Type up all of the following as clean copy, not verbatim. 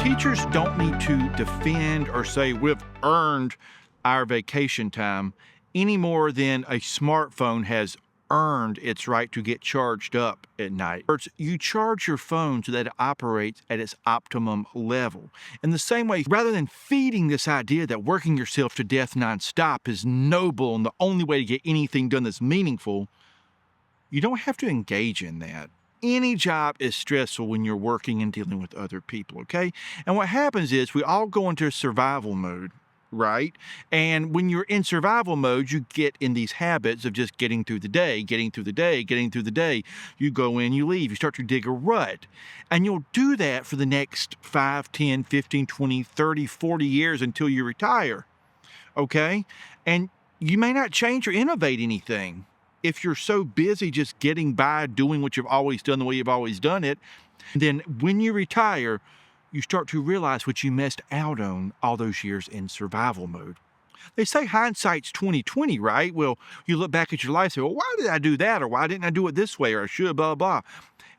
Teachers don't need to defend or say we've earned our vacation time any more than a smartphone has earned its right to get charged up at night. You charge your phone so that it operates at its optimum level. In the same way, rather than feeding this idea that working yourself to death nonstop is noble and the only way to get anything done that's meaningful, you don't have to engage in that. Any job is stressful when you're working and dealing with other people, okay? And what happens is we all go into survival mode, right? And when you're in survival mode, you get in these habits of just getting through the day, getting through the day, getting through the day. You go in, you leave, you start to dig a rut. And you'll do that for the next 5, 10, 15, 20, 30, 40 years until you retire, okay? And you may not change or innovate anything if you're so busy just getting by, doing what you've always done the way you've always done it. Then when you retire, you start to realize what you missed out on all those years in survival mode. They say hindsight's 20/20, right? Well, you look back at your life and say, well, why did I do that? Or why didn't I do it this way? Or I should, blah, blah.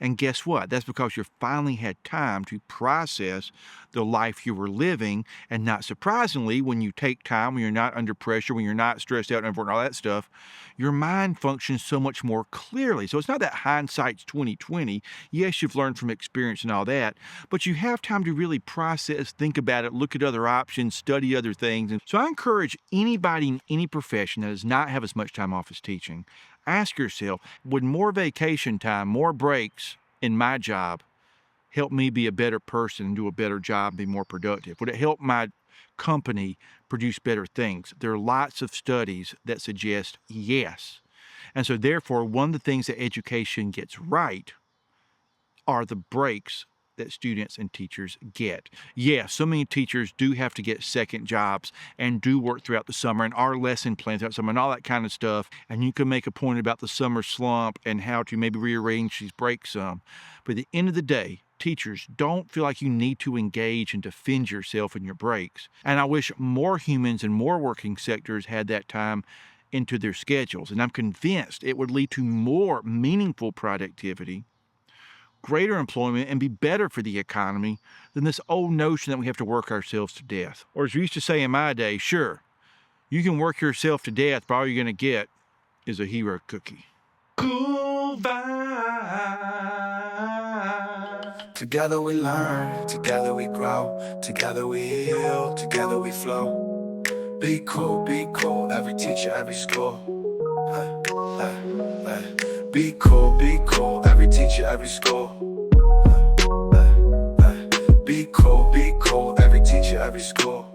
And guess what? That's because you finally had time to process the life you were living. And not surprisingly, when you take time, when you're not under pressure, when you're not stressed out and all that stuff, your mind functions so much more clearly. So it's not that hindsight's 20/20. Yes, you've learned from experience and all that, but you have time to really process, think about it, look at other options, study other things. And so I encourage anybody in any profession that does not have as much time off as teaching, ask yourself, would more vacation time, more breaks in my job help me be a better person and do a better job, be more productive? Would it help my company produce better things? There are lots of studies that suggest yes. And so therefore, one of the things that education gets right are the breaks that students and teachers get. Yes, so many teachers do have to get second jobs and do work throughout the summer and are lesson plans throughout the summer and all that kind of stuff. And you can make a point about the summer slump and how to maybe rearrange these breaks some. But at the end of the day, teachers, don't feel like you need to engage and defend yourself in your breaks. And I wish more humans and more working sectors had that time into their schedules. And I'm convinced it would lead to more meaningful productivity, greater employment, and be better for the economy than this old notion that we have to work ourselves to death. Or as we used to say in my day, sure, you can work yourself to death, but all you're going to get is a hero cookie. Cool vibe. Together we learn, together we grow, together we heal, together we flow. Be cool, every teacher, every school. Be cool, every teacher, every school. Be cool, every teacher, every school.